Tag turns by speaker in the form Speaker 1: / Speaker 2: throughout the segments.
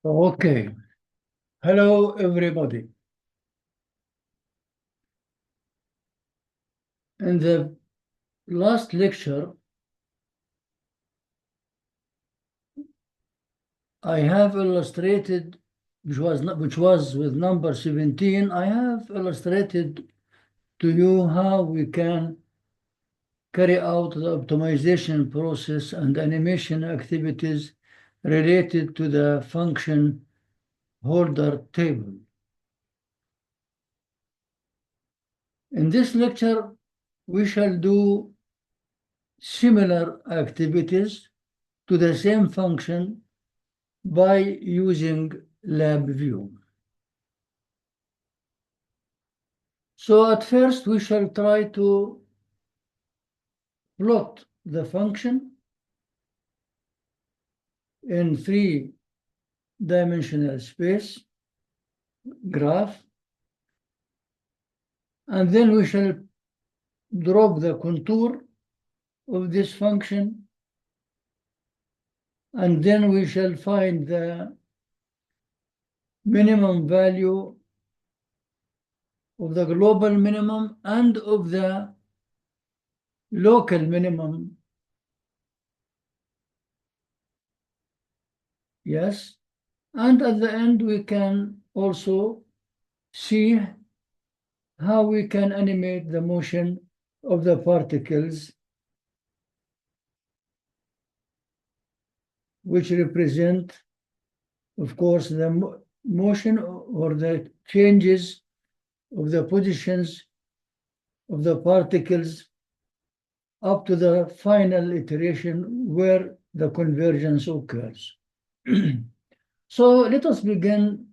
Speaker 1: Okay. Hello, everybody. In the last lecture, I have illustrated, which was with number 17, I have illustrated to you how we can carry out the optimization process and animation activities related to the function holder table. In this lecture, we shall do similar activities to the same function by using LabVIEW. So at first, we shall try to plot the function in three-dimensional space graph, and then we shall drop the contour of this function, and then we shall find the minimum value of the global minimum and of the local minimum. Yes. And at the end, we can also see how we can animate the motion of the particles, which represent, of course, the motion or the changes of the positions of the particles up to the final iteration where the convergence occurs. So let us begin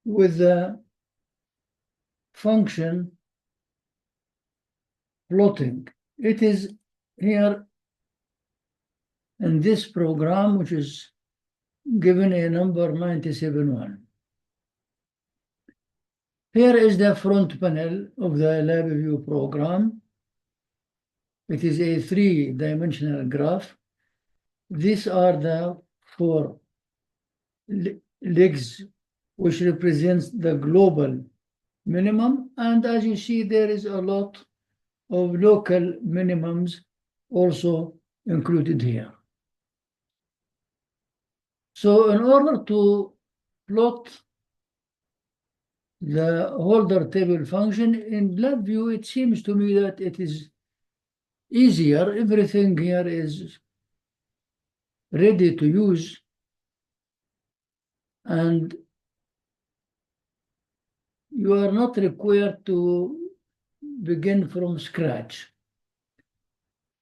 Speaker 1: with the function plotting. It is here in this program, which is given a number 97.1. Here is the front panel of the LabVIEW program. It is a three-dimensional graph. These are the four legs, which represents the global minimum. And as you see, there is a lot of local minimums also included here. So in order to plot the holder table function in LabVIEW, it seems to me that it is easier. Everything here is ready to use, and you are not required to begin from scratch.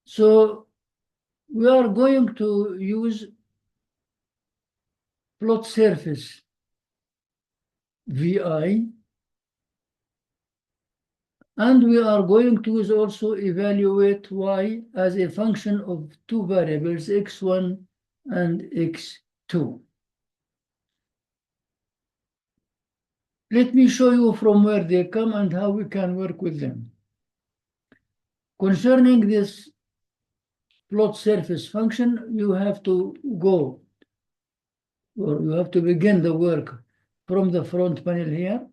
Speaker 1: So we are going to use plot surface VI, and we are going to use also evaluate Y as a function of two variables, x1 and x2. Let me show you from where they come and how we can work with them. Concerning this plot surface function, you have to go, or you have to begin the work from the front panel here.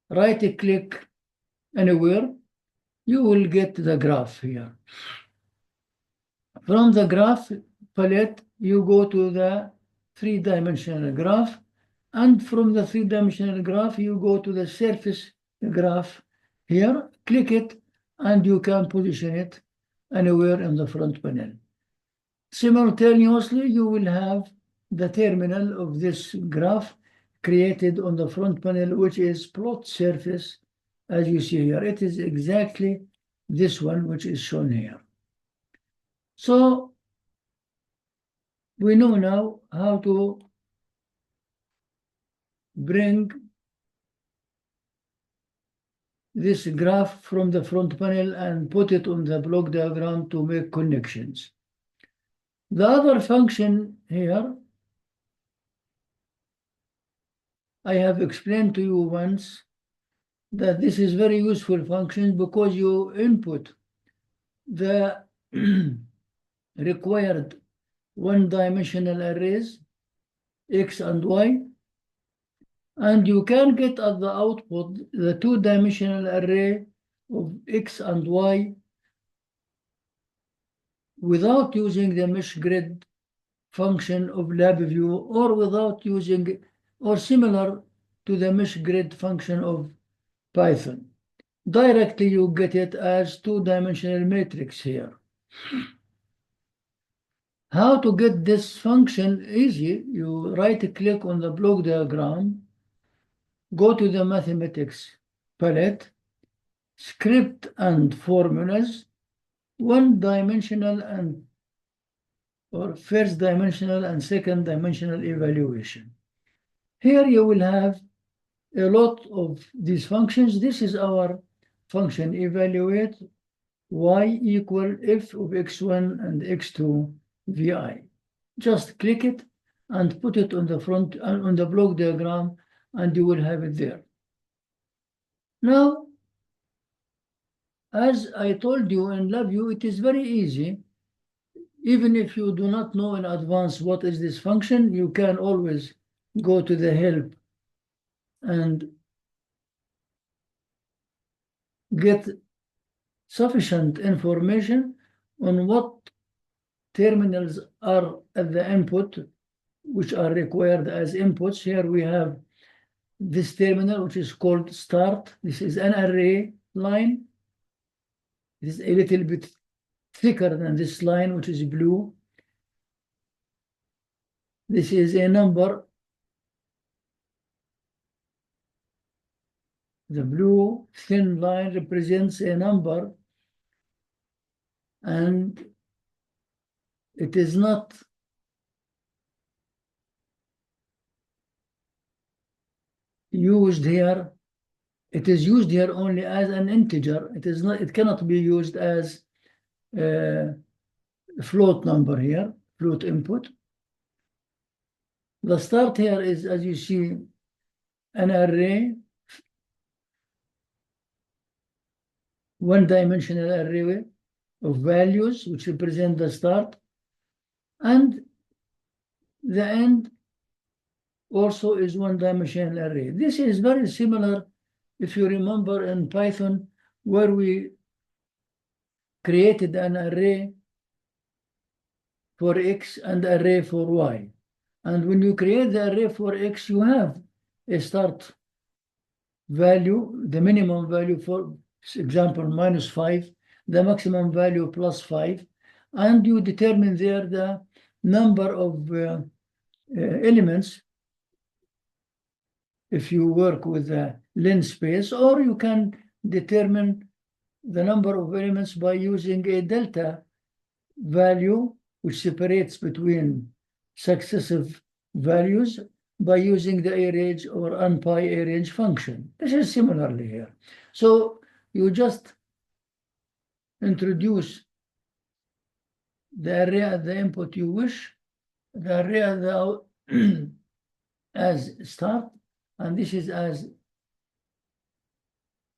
Speaker 1: Right-click anywhere, you will get the graph here. From the graph palette, you go to the three-dimensional graph, and from the three-dimensional graph, you go to the surface graph here, click it, and you can position it anywhere in the front panel. Simultaneously, you will have the terminal of this graph created on the front panel, which is plot surface, as you see here. It is exactly this one which is shown here. So we know now how to bring this graph from the front panel and put it on the block diagram to make connections. The other function here, I have explained to you once that this is very useful function because you input the required one-dimensional arrays X and Y. And you can get at the output the two-dimensional array of X and Y without using the mesh grid function of LabVIEW, or without using, or similar to the mesh grid function of Python. Directly you get it as two-dimensional matrix here. How to get this function? Easy. You right-click on the block diagram, go to the mathematics palette, script and formulas, one-dimensional and or first dimensional and second dimensional evaluation. Here you will have a lot of these functions. This is our function, evaluate y equal f of x1 and x2 vi. Just click it and put it on the front, on the block diagram, and you will have it there. Now, as I told you in LabVIEW, it is very easy. Even if you do not know in advance what is this function, you can always go to the help and get sufficient information on what terminals are at the input, which are required as inputs. Here we have this terminal, which is called start. This is an array line. It is a little bit thicker than this line, which is blue. This is a number. The blue thin line represents a number, and it is not used here. It is used here only as an integer. It is not. It cannot be used as a float number here, float input. The start here is, as you see, an array, one-dimensional array of values which represent the start, and the end also is one-dimensional array. This is very similar, if you remember, in Python, where we created an array for X and array for Y. And when you create the array for X, you have a start value, the minimum value, for example, -5, the maximum value +5, and you determine there the number of elements if you work with the linspace, or you can determine the number of elements by using a delta value, which separates between successive values by using the arange or unpy arange function. This is similarly here. So you just introduce the array at the input you wish, the array at the as start, and this is as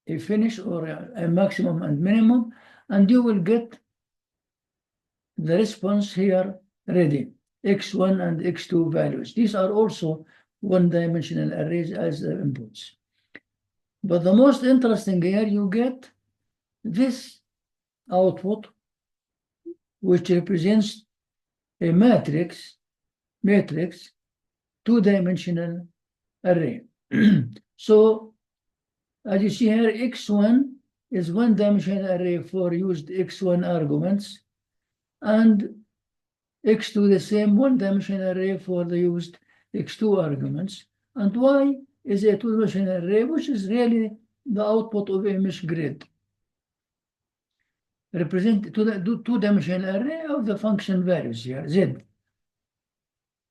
Speaker 1: a finish or a maximum and minimum, and you will get the response here ready, x1 and x2 values. These are also one-dimensional arrays as the inputs. But the most interesting here, you get this output, which represents a matrix, two-dimensional array. So, as you see here, x1 is one-dimensional array for used x1 arguments, and x2 the same one-dimensional array for the used x2 arguments, and y is a two-dimensional array, which is really the output of a mesh grid. Represent two-dimensional array of the function values here, z,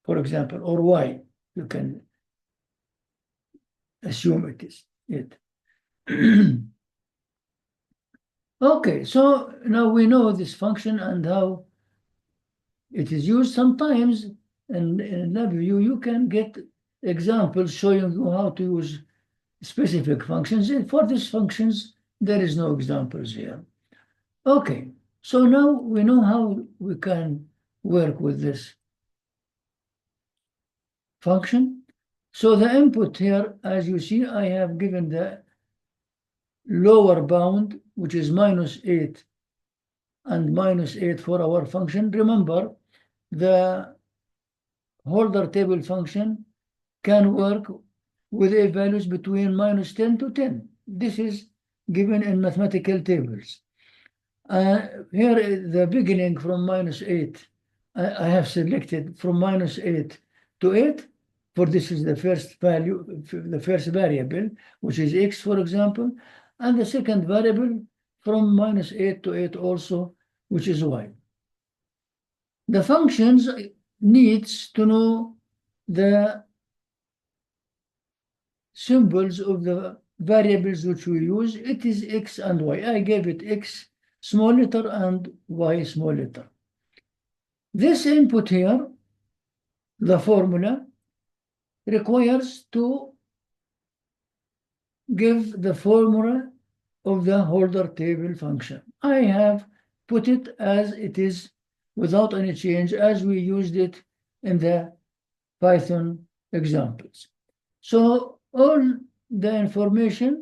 Speaker 1: for example, or y, you can assume it is it. Okay, so now we know this function and how it is used. Sometimes in LabVIEW you can get examples showing you how to use specific functions. And for these functions, there is no examples here. Okay, so now we know how we can work with this function. So the input here, as you see, I have given the lower bound, which is -8 and -8 for our function. Remember, the holder table function can work with a values between -10 to 10. This is given in mathematical tables. Here, the beginning from -8, I have selected from -8 to 8, for this is the first value, the first variable, which is x, for example, and the second variable from -8 to 8 also, which is y. The functions needs to know the symbols of the variables which we use. It is x and y. I gave it x small letter and y small letter. This input here, the formula, requires to give the formula of the holder table function. I have put it as it is without any change, as we used it in the Python examples. So all the information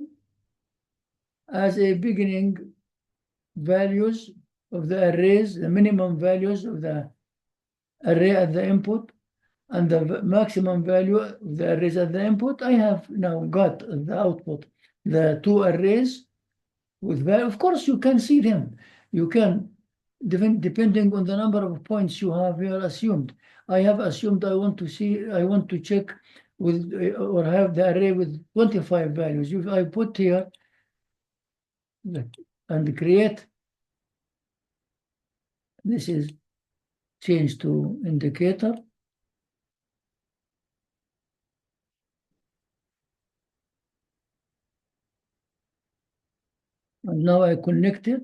Speaker 1: as a beginning values of the arrays, the minimum values of the array at the input, and the maximum value of the arrays at the input, I have now got the output, the two arrays with value. Of course, you can see them. You can, depending on the number of points you have here assumed. I have assumed I want to check with, or have the array with 25 values. If I put here and create, this is changed to indicator. And now I connect it.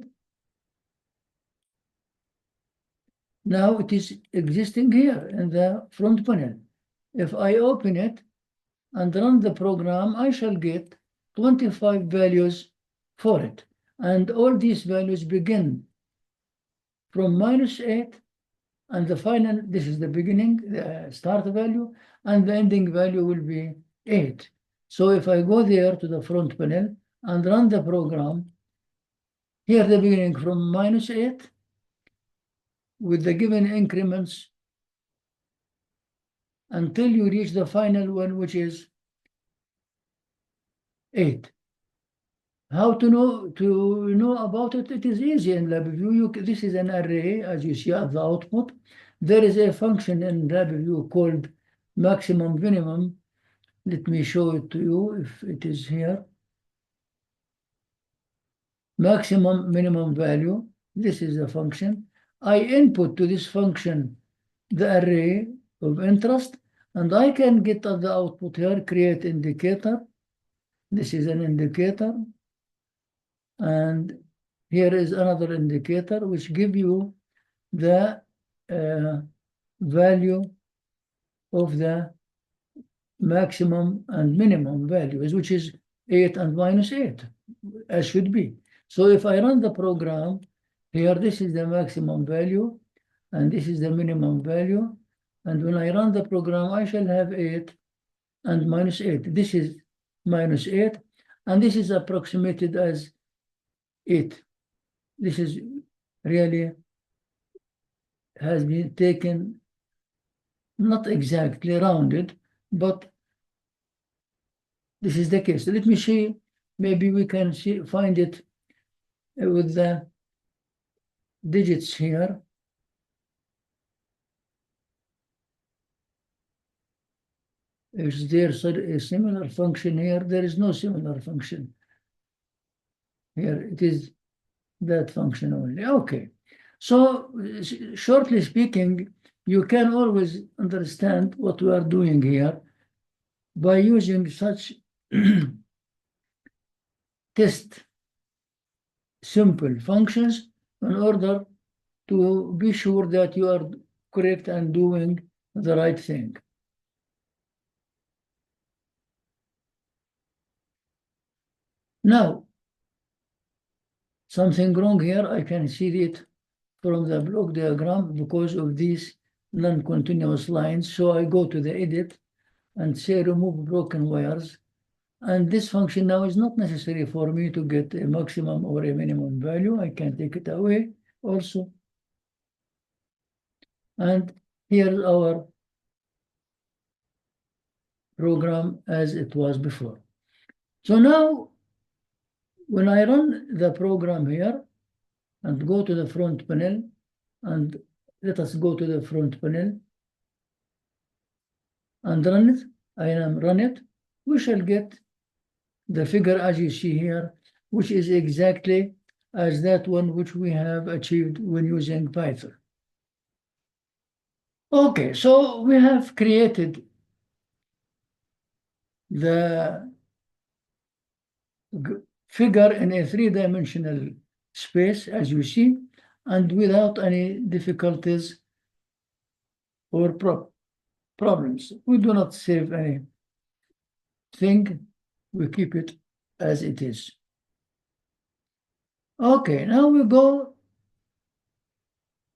Speaker 1: Now it is existing here in the front panel. If I open it and run the program, I shall get 25 values for it. And all these values begin from -8, and the final, this is the beginning, the start value, and the ending value will be 8. So if I go there to the front panel and run the program, here the beginning from -8 with the given increments until you reach the final one, which is 8. How to know about it? It is easy in LabVIEW. This is an array, as you see at the output. There is a function in LabVIEW called maximum minimum. Let me show it to you if it is here. Maximum minimum value. This is the function. I input to this function the array of interest, and I can get at the output here, create indicator. This is an indicator. And here is another indicator which give you the value of the maximum and minimum values, which is 8 and -8, as should be. So if I run the program, here this is the maximum value, and this is the minimum value. And when I run the program, I shall have 8 and -8. This is -8, and this is approximated as 8. This is really has been taken, not exactly rounded, but this is the case. Let me see, maybe we can find it with the digits here. Is there a similar function here? There is no similar function. Here it is that function only. Okay. So shortly speaking, you can always understand what we are doing here by using such test simple functions in order to be sure that you are correct and doing the right thing. Now, something wrong here, I can see it from the block diagram because of these non-continuous lines. So I go to the edit and say remove broken wires. And this function now is not necessary for me to get a maximum or a minimum value. I can take it away also. And here's our program as it was before. So now, when I run the program here and go to the front panel, and let us go to the front panel and run it, run it, we shall get the figure as you see here, which is exactly as that one which we have achieved when using Python. Okay, so we have created the figure in a three-dimensional space, as you see, and without any difficulties or problems. We do not save anything. We keep it as it is. Okay, now we go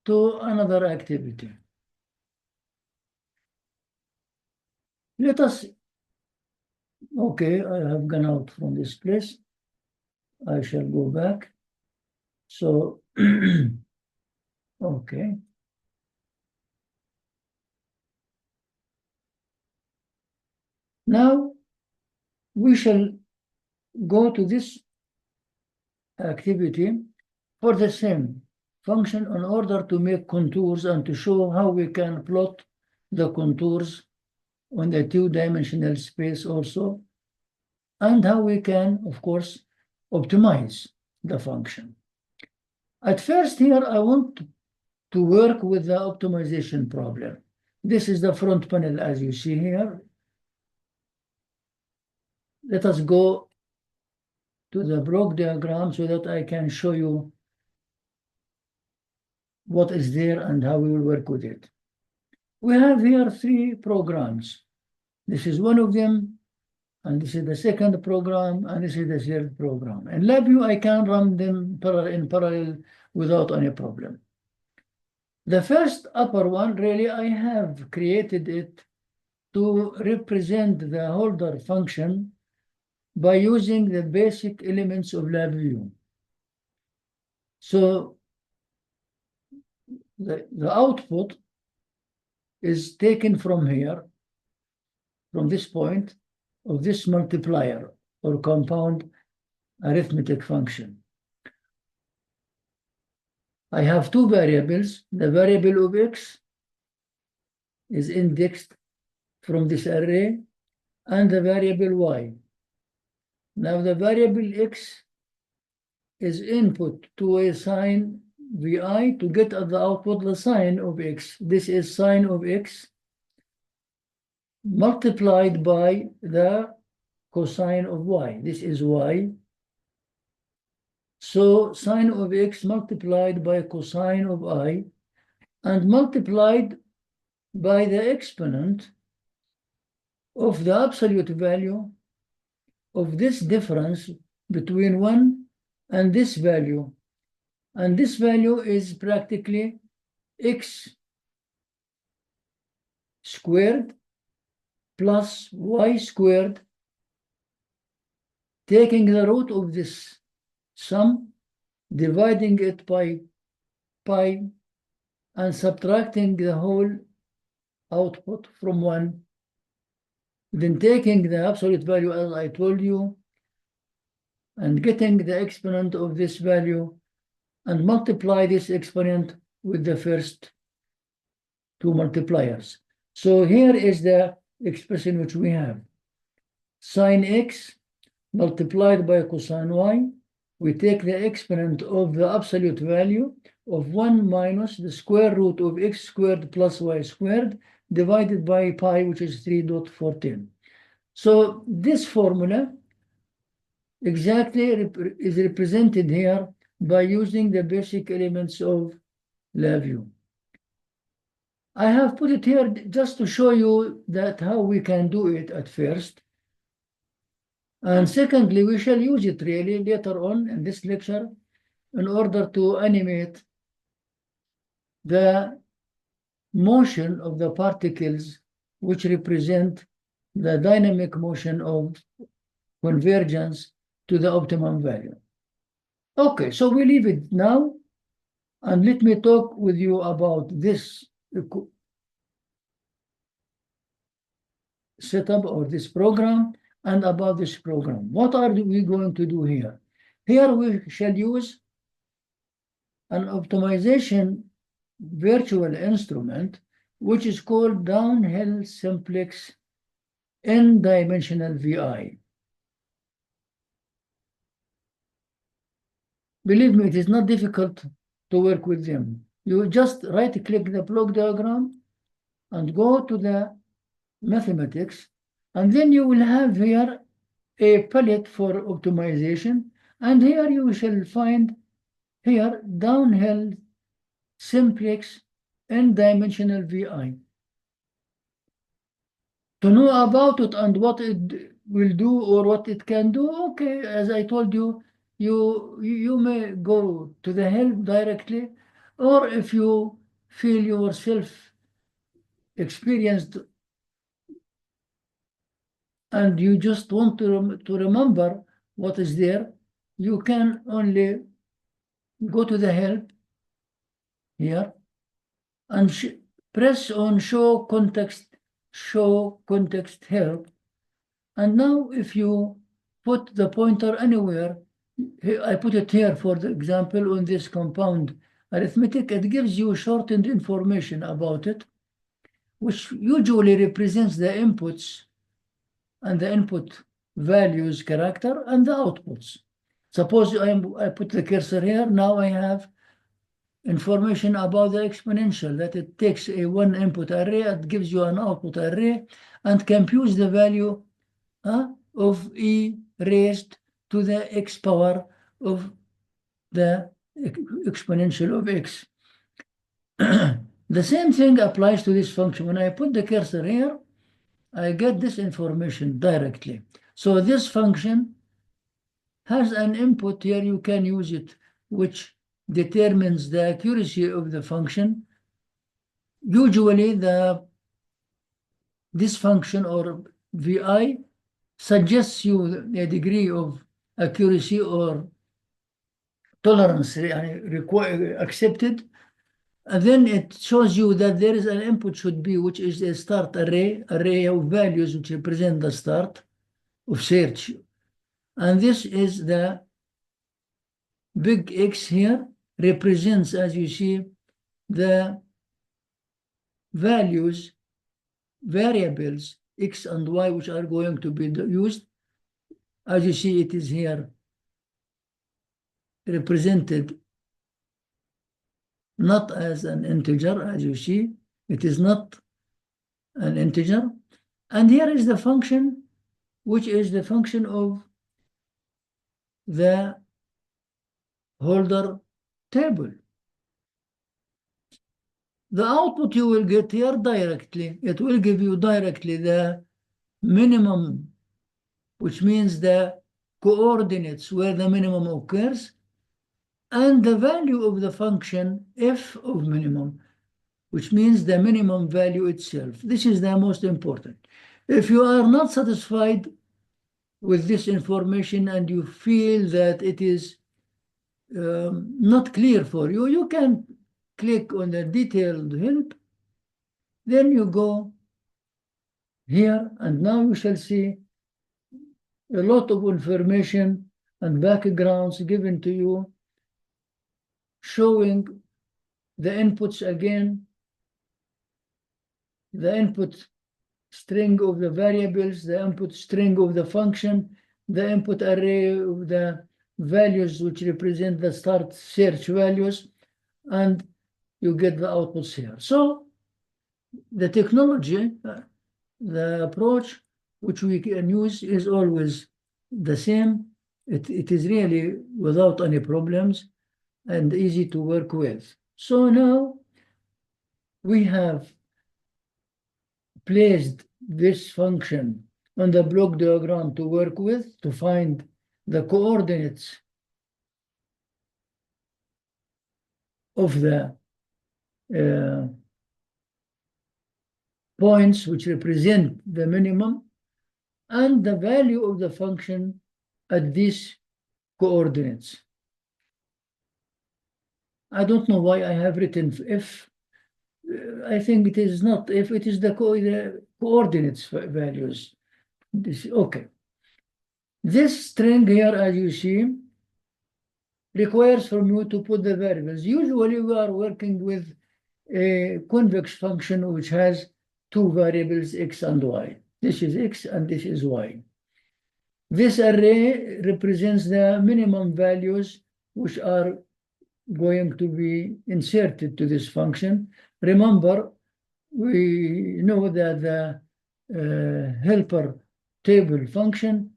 Speaker 1: to another activity. Let us, okay, I have gone out from this place. I shall go back. So, okay. Now we shall go to this activity for the same function in order to make contours and to show how we can plot the contours on the two-dimensional space also, and how we can, of course, optimize the function. At first here, I want to work with the optimization problem. This is the front panel, as you see here. Let us go to the block diagram so that I can show you what is there and how we will work with it. We have here three programs. This is one of them, and this is the second program, and this is the third program. In LabVIEW, I can run them in parallel without any problem. The first upper one, really, I have created it to represent the holder function by using the basic elements of LabVIEW. So the output is taken from here, from this point of this multiplier or compound arithmetic function. I have two variables. The variable of x is indexed from this array, and the variable y. Now the variable x is input to a sign vi to get at the output the sign of x. This is sign of x multiplied by the cosine of y. This is y. So sine of x multiplied by cosine of I and multiplied by the exponent of the absolute value of this difference between 1 and this value. And this value is practically x squared plus y squared, taking the root of this sum, dividing it by pi, and subtracting the whole output from 1, then taking the absolute value as I told you, and getting the exponent of this value, and multiply this exponent with the first two multipliers. So here is the expression which we have. Sine x multiplied by cosine y. We take the exponent of the absolute value of 1 minus the square root of x squared plus y squared divided by pi, which is 3.14. So this formula exactly is represented here by using the basic elements of LabVIEW. I have put it here just to show you that how we can do it at first. And secondly, we shall use it really later on in this lecture in order to animate the motion of the particles which represent the dynamic motion of convergence to the optimum value. Okay, so we leave it now, and let me talk with you about this setup or this program and about this program. What are we going to do here? Here we shall use an optimization virtual instrument, which is called Downhill Simplex n-dimensional VI. Believe me, it is not difficult to work with them. You just right-click the block diagram and go to the mathematics, and then you will have here a palette for optimization, and here you shall find here Downhill Simplex n-dimensional VI. To know about it and what it will do or what it can do, okay, as I told you, you may go to the help directly, or if you feel yourself experienced and you just want to remember what is there, you can only go to the help here and press on show context help. And now if you put the pointer anywhere, I put it here for the example on this compound arithmetic, it gives you shortened information about it, which usually represents the inputs and the input values character and the outputs. Suppose I put the cursor here, now I have information about the exponential, that it takes a one input array, it gives you an output array, and computes the value of e raised to the x power of the exponential of x. The same thing applies to this function. When I put the cursor here, I get this information directly. So this function has an input here, you can use it, which determines the accuracy of the function. Usually this function or VI suggests you a degree of accuracy or tolerance accepted, and then it shows you that there is an input should be, which is a start array of values which represent the start of search. And this is the big X here represents, as you see, the values, variables, X and Y, which are going to be used. As you see, it is here represented not as an integer, as you see, it is not an integer. And here is the function, which is the function of the holder table. The output you will get here directly, it will give you directly the minimum, which means the coordinates where the minimum occurs, and the value of the function f of minimum, which means the minimum value itself. This is the most important. If you are not satisfied with this information and you feel that it is not clear for you, you can click on the detailed help. Then you go here, and now you shall see a lot of information and backgrounds given to you, showing the inputs again, the input string of the variables, the input string of the function, the input array of the values which represent the start search values, and you get the outputs here. So the technology, the approach which we can use is always the same. It is really without any problems and easy to work with. So now we have placed this function on the block diagram to work with, to find the coordinates of the points which represent the minimum. and the value of the function at these coordinates. I don't know why I have written if. I think it is not if, it is the coordinates values. Okay. This string here, as you see, requires from you to put the variables. Usually we are working with a convex function which has two variables, x and y. This is x and this is y. This array represents the minimum values which are going to be inserted to this function. Remember, we know that the helper table function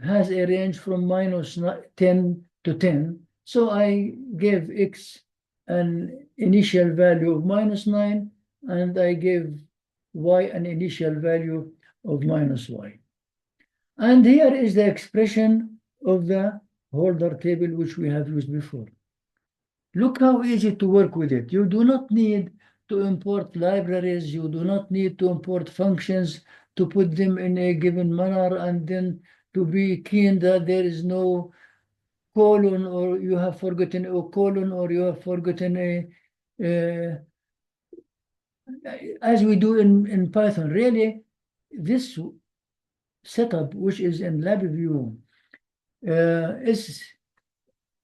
Speaker 1: has a range from -10 to 10. So I gave x an initial value of -9, and I gave y an initial value of -y. And here is the expression of the holder table, which we have used before. Look how easy to work with it. You do not need to import libraries. You do not need to import functions to put them in a given manner and then to be keen that there is no colon, or you have forgotten a colon, or you have forgotten as we do in Python. Really, this setup, which is in LabVIEW, is,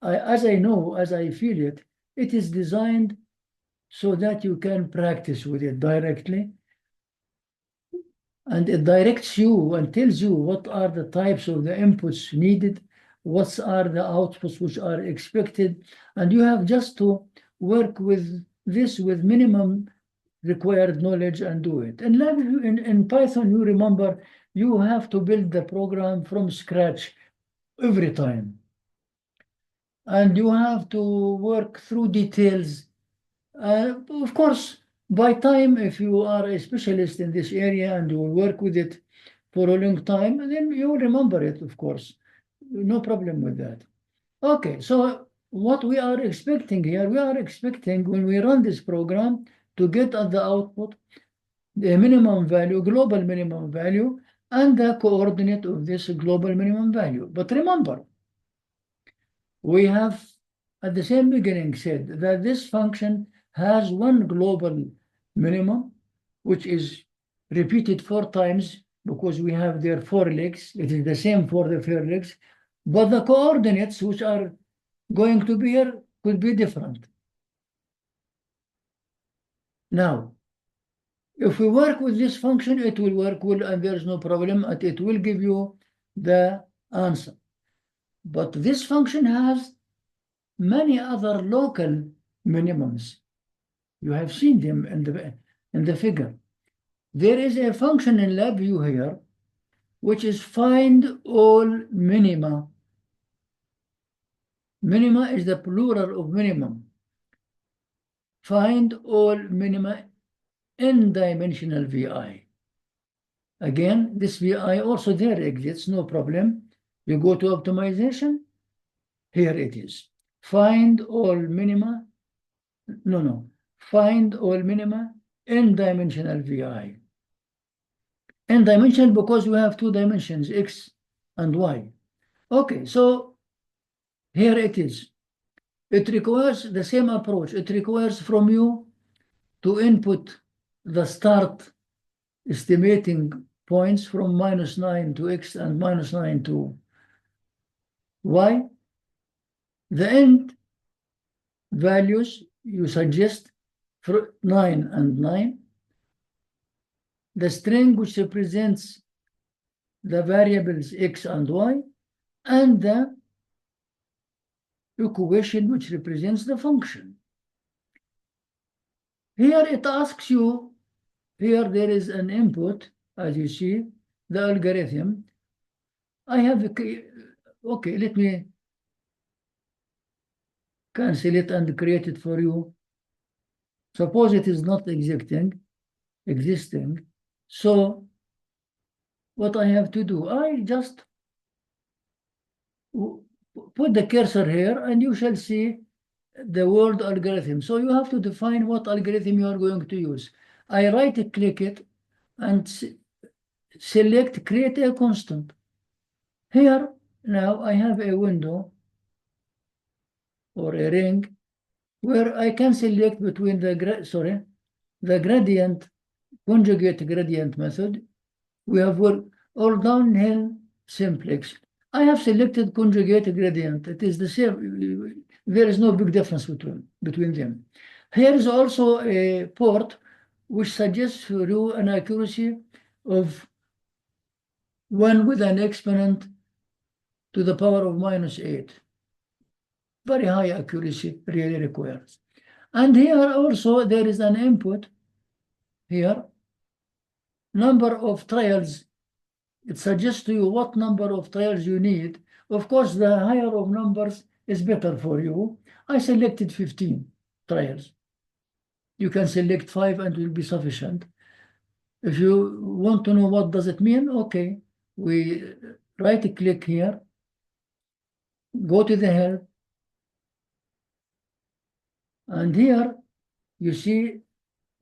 Speaker 1: as I know, as I feel it, it is designed so that you can practice with it directly. And it directs you and tells you what are the types of the inputs needed, what are the outputs which are expected, and you have just to work with this with minimum required knowledge and do it. And in Python, you remember, you have to build the program from scratch every time. And you have to work through details. Of course, by time, if you are a specialist in this area and you will work with it for a long time, then you will remember it, of course. No problem with that. Okay, so what we are expecting here, we are expecting when we run this program to get at the output the minimum value, global minimum value, and the coordinate of this global minimum value. But remember, we have at the same beginning said that this function has one global minimum, which is repeated 4 times because we have their 4 legs. It is the same for the 4 legs, but the coordinates which are going to be here could be different. Now, if we work with this function, it will work well, and there's no problem, and it will give you the answer. But this function has many other local minimums. You have seen them in the figure. There is a function in LabVIEW here, which is find all minima. Minima is the plural of minimum. Find all minima in dimensional VI. Again, this VI also there exists, no problem. You go to optimization, here it is. Find all minima, find all minima in dimensional VI. In dimensional because we have 2 dimensions, X and Y. Okay, so here it is. It requires the same approach. It requires from you to input the start estimating points from -9 to X and -9 to Y. The end values you suggest for 9 and 9. The string which represents the variables X and Y, and the equation which represents the function. Here it asks you, here there is an input, as you see, the algorithm. I have, okay, let me cancel it and create it for you. Suppose it is not existing. So what I have to do, I just put the cursor here and you shall see the word algorithm. So you have to define what algorithm you are going to use. I right-click it and select create a constant. Here, now I have a window or a ring where I can select between the gradient, conjugate gradient method. We have worked or downhill simplex. I have selected conjugate gradient. It is the same. There is no big difference between them. Here is also a port which suggests for you an accuracy of 1 with an exponent to the power of -8. Very high accuracy really requires. And here also there is an input here, number of trials. It suggests to you what number of trials you need. Of course, the higher of numbers is better for you. I selected 15 trials. You can select 5 and it will be sufficient. If you want to know what does it mean, okay, we right-click here, go to the help, and here you see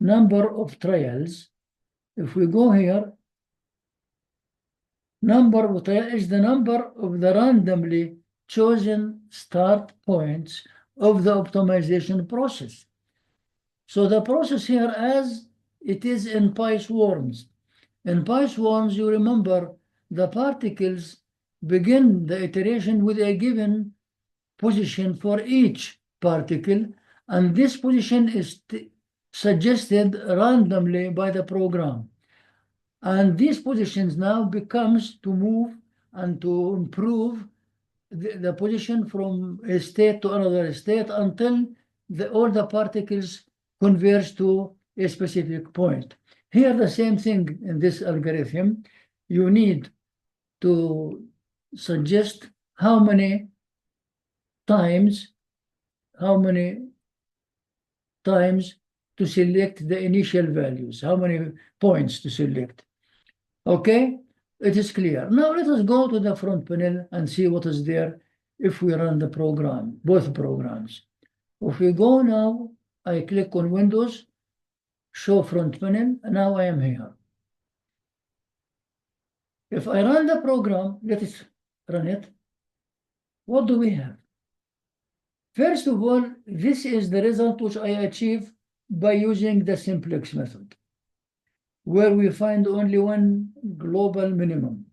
Speaker 1: number of trials. If we go here, number of trials is the number of the randomly chosen start points of the optimization process. So the process here as it is in PySwarms. In PySwarms, you remember the particles begin the iteration with a given position for each particle, and this position is suggested randomly by the program. And these positions now becomes to move and to improve the position from a state to another state until all the particles converge to a specific point. Here, the same thing in this algorithm. You need to suggest how many times to select the initial values, how many points to select. Okay, it is clear. Now let us go to the front panel and see what is there if we run the program, both programs. If we go now, I click on Windows, show front panel, and now I am here. If I run the program, let us run it. What do we have? First of all, this is the result which I achieve by using the simplex method, where we find only one global minimum.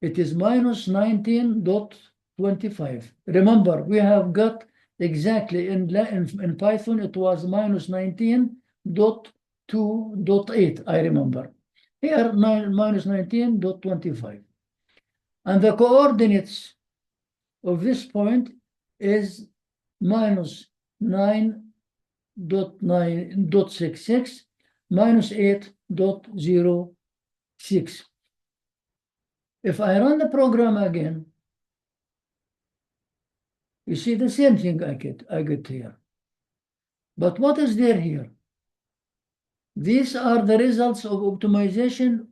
Speaker 1: It is -19.25. Remember, we have got exactly in Python, it was -19.2.8, I remember. Here, -19.25. And the coordinates of this point is -9.9.66, -8.06. If I run the program again, you see the same thing I get here. But what is there here? These are the results of optimization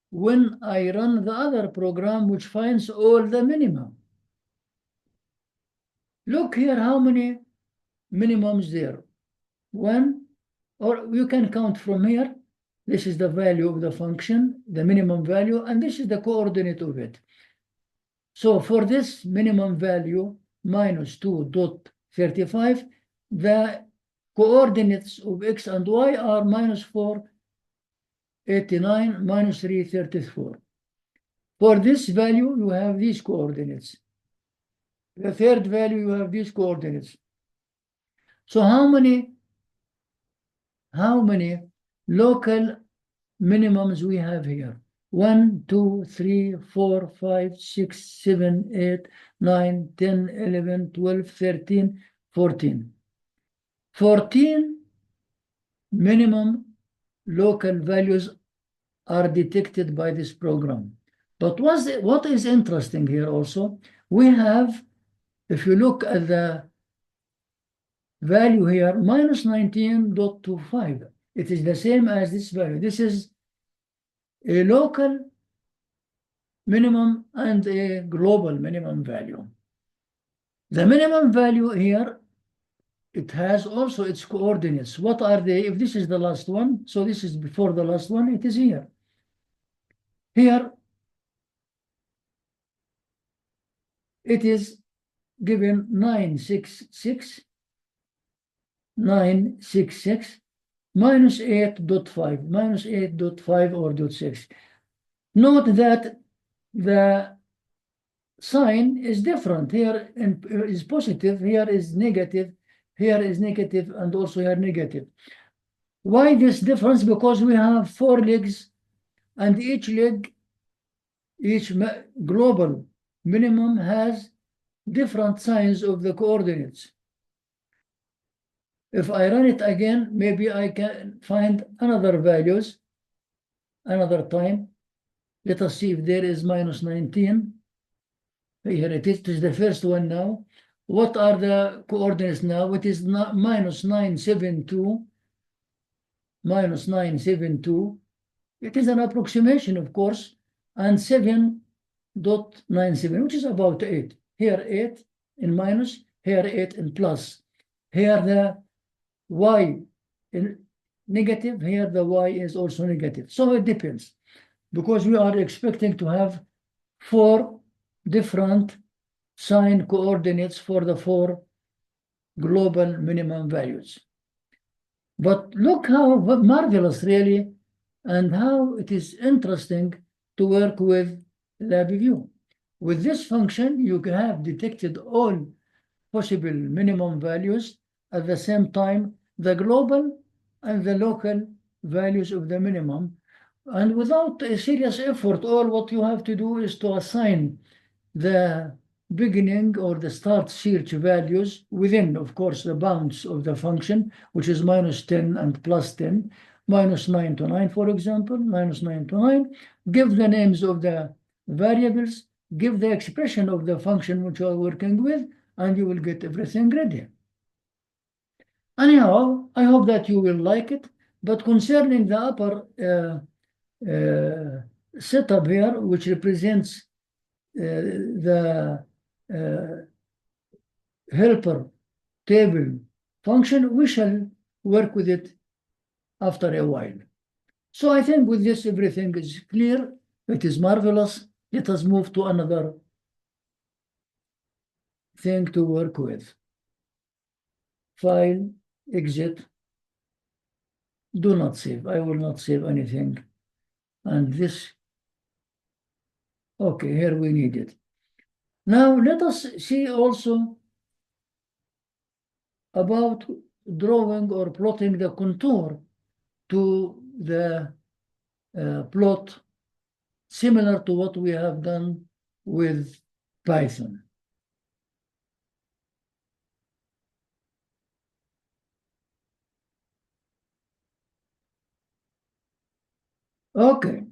Speaker 1: when I run the other program, which finds all the minimum. Look here how many minimums there. One, or you can count from here. This is the value of the function, the minimum value, and this is the coordinate of it. So for this minimum value, -2.35, the coordinates of x and y are -489, -334. For this value, you have these coordinates. The third value, you have these coordinates. So how many local minimums we have here? 1, 2, 3, 4, 5, 6, 7, 8, 9, 10, 11, 12, 13, 14. 14 minimum local values are detected by this program. But what is interesting here also, we have, if you look at the value here, -19.25. It is the same as this value. This is a local minimum and a global minimum value. The minimum value here, it has also its coordinates. What are they? If this is the last one, so this is before the last one, it is here. Here, it is given 966 minus 8.5 minus 8.5 or 0.6. Note that the sign is different. Here is positive, here is negative, here is negative, and also here negative. Why this difference? Because we have 4 legs, and each leg, each global minimum has different signs of the coordinates. If I run it again, maybe I can find another values another time. Let us see if there is minus 19. Here it is. It is the first one now. What are the coordinates now? It is minus 972. Minus 972. It is an approximation, of course, and 7.97, which is about 8. Here 8 in minus, here 8 in plus. Here the y in negative, here the y is also negative. So it depends, because we are expecting to have 4 different sign coordinates for the 4 global minimum values. But look how marvelous, really, and how it is interesting to work with LabVIEW. With this function, you can have detected all possible minimum values at the same time, the global and the local values of the minimum. And without a serious effort, all what you have to do is to assign the beginning or the start search values within, of course, the bounds of the function, which is minus 10 and plus 10, minus 9 to 9, for example, minus 9 to 9. Give the names of the variables, give the expression of the function which you are working with, and you will get everything ready. Anyhow, I hope that you will like it. But concerning the upper setup here, which represents the helper table function, we shall work with it after a while. So I think with this, everything is clear. It is marvelous. Let us move to another thing to work with. File, exit. Do not save. I will not save anything. And this, okay, here we need it. Now let us see also about drawing or plotting the contour to the plot, similar to what we have done with Python. Okay,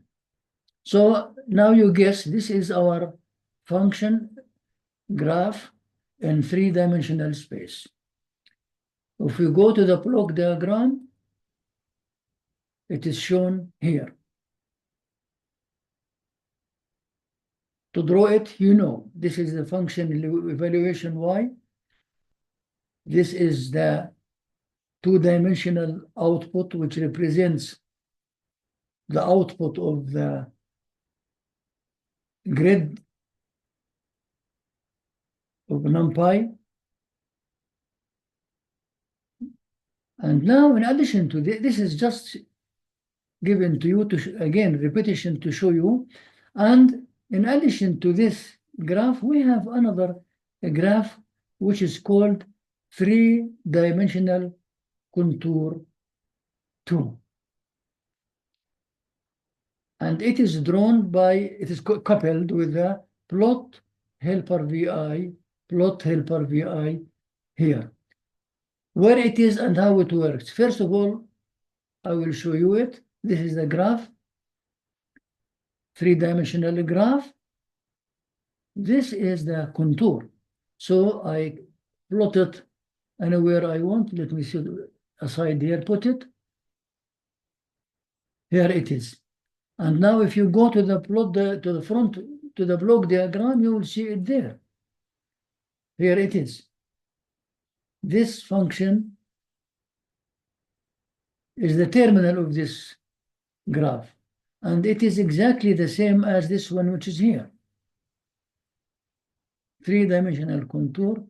Speaker 1: so now you guess this is our function graph in 3-dimensional space. If we go to the block diagram, it is shown here. To draw it, you know, this is the function evaluation y. This is the 2-dimensional output, which represents the output of the grid of NumPy. And now, in addition to this is just given to you to, again, repetition to show you. And in addition to this graph, we have another graph, which is called 3-dimensional contour 2. And it is drawn by, it is coupled with the plot helper VI here. Where it is and how it works. First of all, I will show you it. This is the graph, 3-dimensional graph. This is the contour. So I plot it anywhere I want. Let me see aside here, put it. Here it is. And now if you go to the plot, to the front, to the block diagram, you will see it there. Here it is. This function is the terminal of this graph. And it is exactly the same as this one, which is here. three-dimensional contour.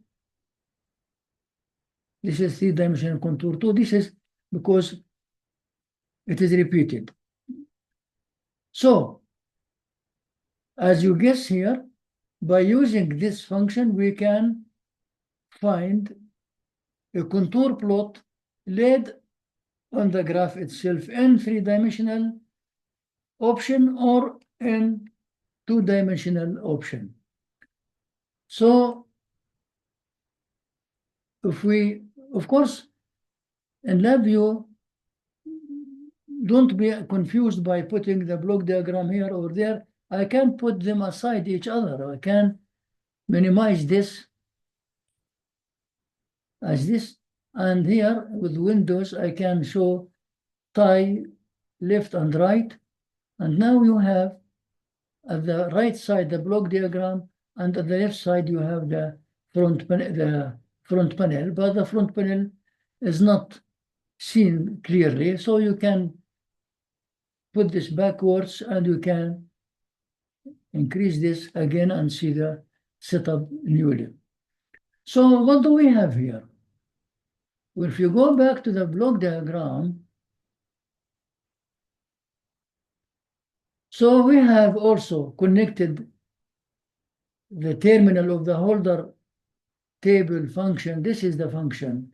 Speaker 1: This is three-dimensional contour 2. This is because it is repeated. So, as you guess here, by using this function, we can find a contour plot laid on the graph itself in three-dimensional option or in two-dimensional option. So if we, of course, in LabVIEW, don't be confused by putting the block diagram here or there. I can put them aside each other. I can minimize this as this. And here with Windows, I can show tie left and right. And now you have at the right side the block diagram, and at the left side you have the front panel, but the front panel is not seen clearly. So you can put this backwards and you can increase this again and see the setup newly. So what do we have here? Well, if you go back to the block diagram, so we have also connected the terminal of the holder table function. This is the function.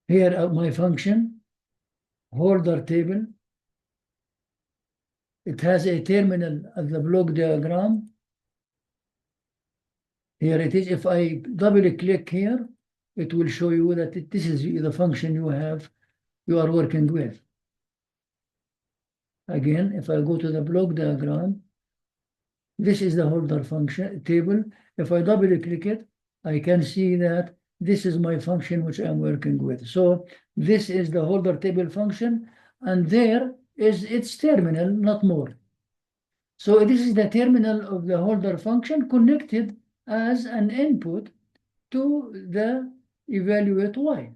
Speaker 1: Here my function, holder table. It has a terminal at the block diagram. Here it is. If I double click here, it will show you that this is the function you are working with. Again, if I go to the block diagram, this is the holder function table. If I double click it, I can see that this is my function which I'm working with. So this is the holder table function, and there is its terminal, not more. So this is the terminal of the holder function connected as an input to the evaluate y.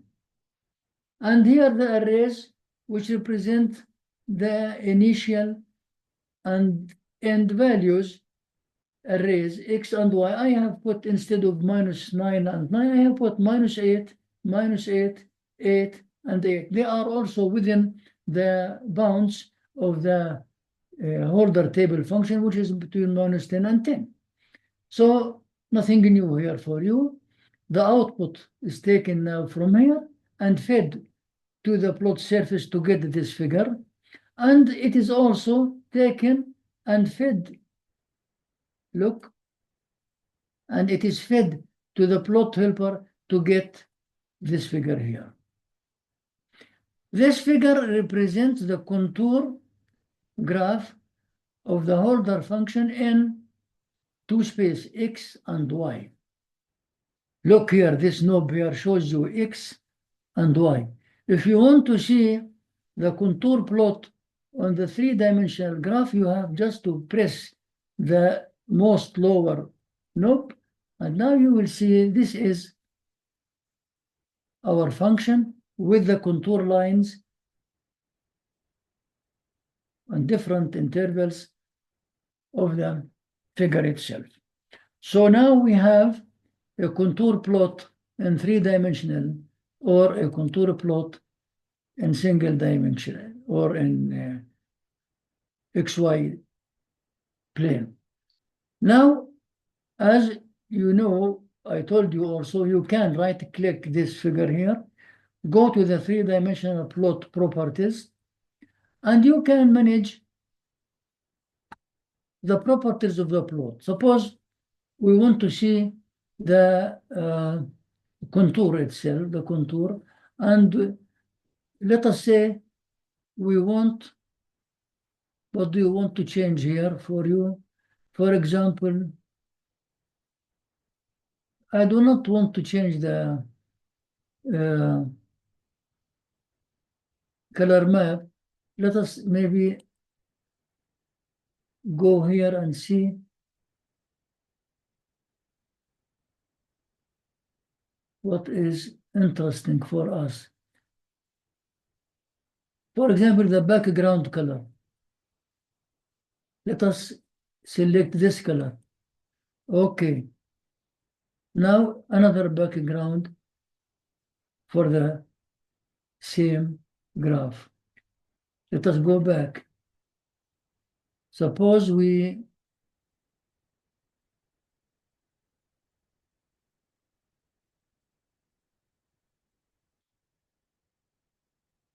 Speaker 1: And here the arrays which represent the initial and end values arrays x and y. I have put, instead of -9 and 9, I have put -8, -8, 8, and 8. They are also within the bounds of the holder table function, which is between -10 and 10. So nothing new here for you. The output is taken now from here and fed to the plot surface to get this figure. And it is also taken and fed, look, and it is fed to the plot helper to get this figure here. This figure represents the contour graph of the holder function in two space, x and y. Look here, this knob here shows you x and y. If you want to see the contour plot on the three-dimensional graph, you have just to press the most lower knob, and now you will see this is our function with the contour lines and different intervals of the figure itself. So now we have a contour plot in three-dimensional or a contour plot in single dimension or in XY plane. Now, as you know, I told you also, you can right-click this figure here, go to the three-dimensional plot properties, and you can manage the properties of the plot. Suppose we want to see the contour itself, the contour, and let us say we want, what do you want to change here for you? For example, I do not want to change the color map. Let us maybe go here and see what is interesting for us. For example, the background color. Let us select this color. Okay. Now another background for the same graph. Let us go back. Suppose we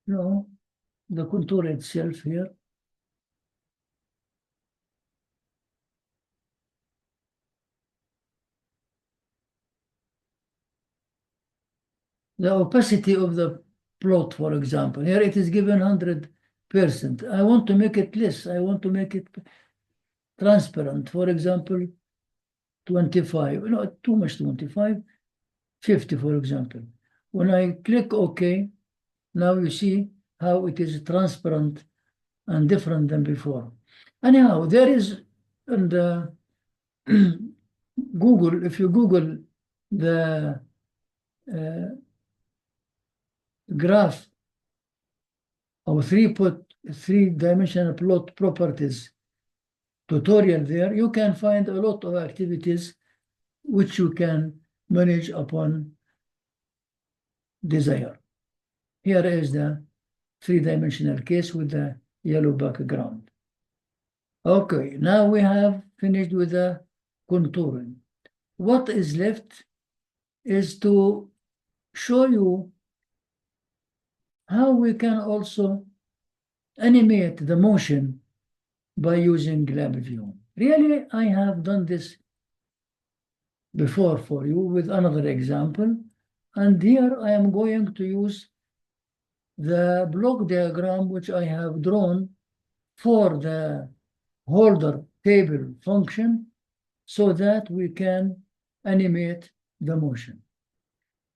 Speaker 1: know the contour itself here. The opacity of the plot, for example, here it is given 100%. I want to make it less. I want to make it transparent. For example, 25. No, too much 25. 50, for example. When I click OK, now you see how it is transparent and different than before. Anyhow, there is in the Google, if you Google the graph or three-dimensional plot properties tutorial there, you can find a lot of activities which you can manage upon desire. Here is the three-dimensional case with the yellow background. Okay, now we have finished with the contouring. What is left is to show you how we can also animate the motion by using LabVIEW. Really, I have done this before for you with another example. And here I am going to use the block diagram which I have drawn for the holder table function so that we can animate the motion.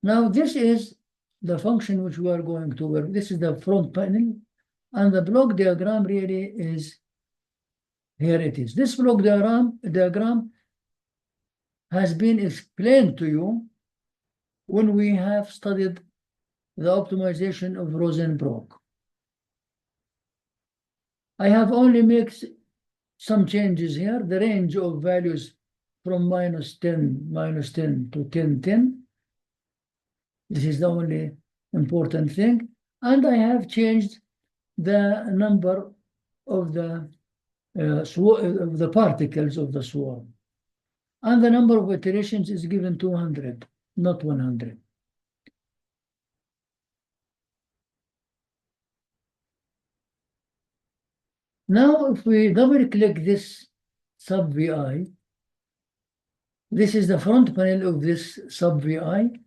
Speaker 1: Now this is the function which we are going to work. This is the front panel, and the block diagram really is, here it is. This block diagram has been explained to you when we have studied the optimization of Rosenbrock. I have only made some changes here, the range of values from -10 to 10. This is the only important thing. And I have changed the number of the particles of the swarm. And the number of iterations is given 200, not 100. Now, if we double-click this sub-VI, this is the front panel of this sub-VI,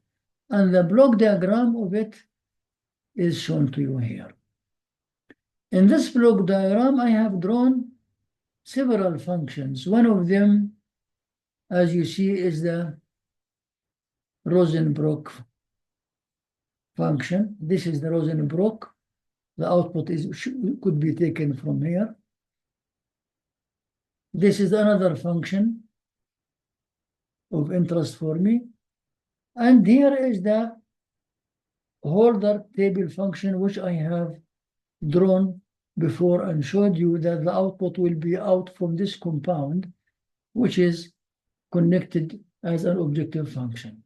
Speaker 1: and the block diagram of it is shown to you here. In this block diagram, I have drawn several functions. One of them, as you see, is the Rosenbrock function. This is the Rosenbrock. The output could be taken from here. This is another function of interest for me. And here is the holder table function, which I have drawn before and showed you that the output will be out from this compound, which is connected as an objective function.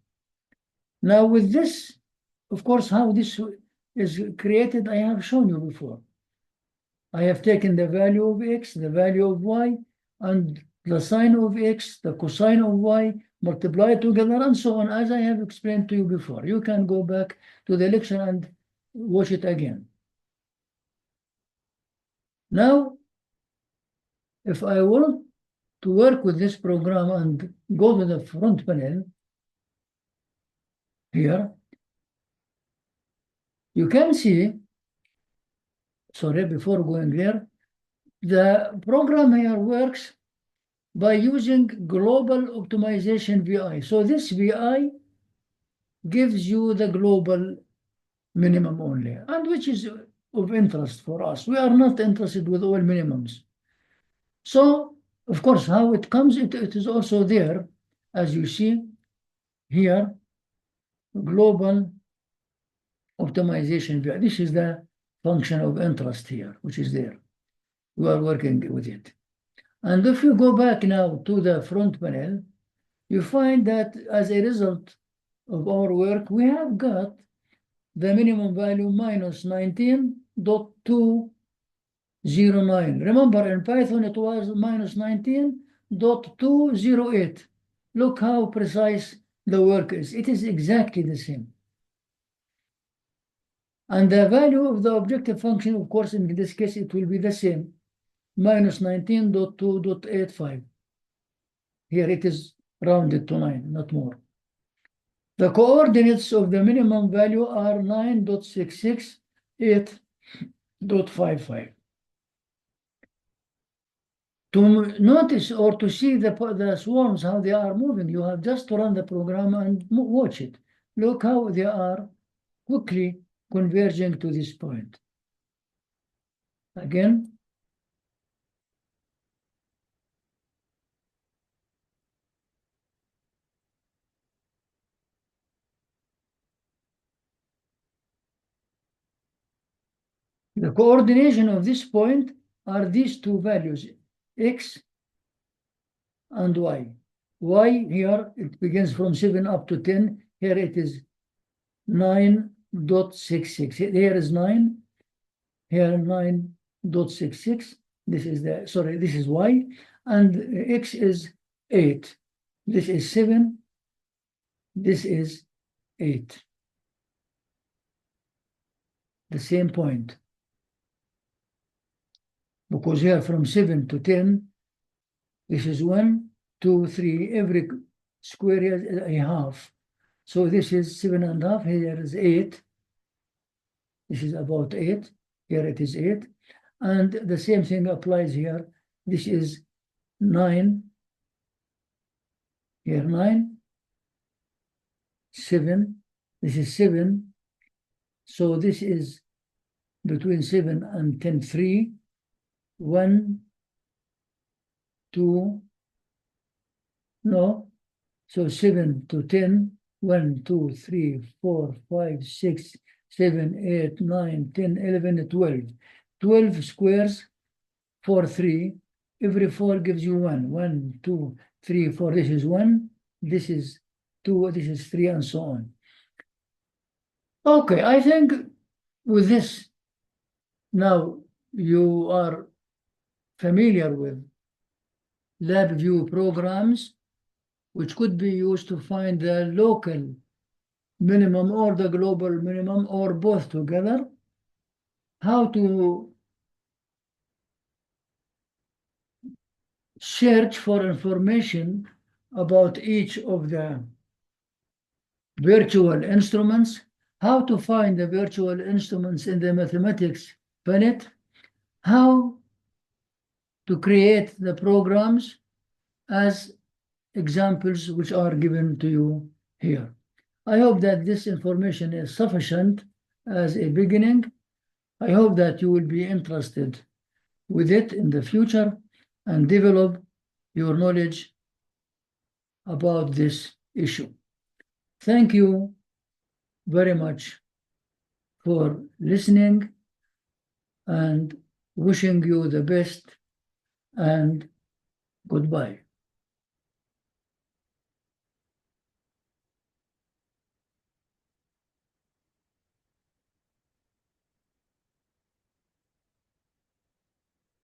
Speaker 1: Now with this, of course, how this is created, I have shown you before. I have taken the value of x, the value of y, and the sine of x, the cosine of y, multiply together, and so on, as I have explained to you before. You can go back to the lecture and watch it again. Now, if I want to work with this program and go to the front panel here, you can see, sorry, before going there, the program here works by using global optimization VI. So this VI gives you the global minimum only, and which is of interest for us. We are not interested with all minimums. So, of course, how it comes, it is also there, as you see here, global optimization VI. This is the function of interest here, which is there. We are working with it. And if you go back now to the front panel, you find that as a result of our work, we have got the minimum value minus 19.209. Remember, in Python, it was minus 19.208. Look how precise the work is. It is exactly the same. And the value of the objective function, of course, in this case, it will be the same, minus 19.2.85. Here it is rounded to 9, not more. The coordinates of the minimum value are 9.668.55. To notice or to see the swarms, how they are moving, you have just to run the program and watch it. Look how they are quickly converging to this point. Again, the coordination of this point are these two values, x and y. Y here, it begins from 7 up to 10. Here it is 9.66. Here is 9. Here 9.66. This is this is y. And x is 8. This is 7. This is 8. The same point. Because here from 7 to 10, this is 1, 2, 3. Every square is a half. So this is 7.5. Here is 8. This is about 8. Here it is 8. And the same thing applies here. This is 9. Here 9. 7. This is 7. So this is between 7 and 10, 3. 1, 2, no. So 7 to 10, 1, 2, 3, 4, 5, 6, 7, 8, 9, 10, 11, 12. 12 squares for 3. Every 4 gives you 1. 1, 2, 3, 4. This is 1. This is 2. This is 3, and so on. Okay, I think with this, now you are familiar with LabVIEW programs, which could be used to find the local minimum or the global minimum or both together. How to search for information about each of the virtual instruments, how to find the virtual instruments in the mathematics palette, how to create the programs as examples which are given to you here. I hope that this information is sufficient as a beginning. I hope that you will be interested with it in the future and develop your knowledge about this issue. Thank you very much for listening and wishing you the best, and goodbye.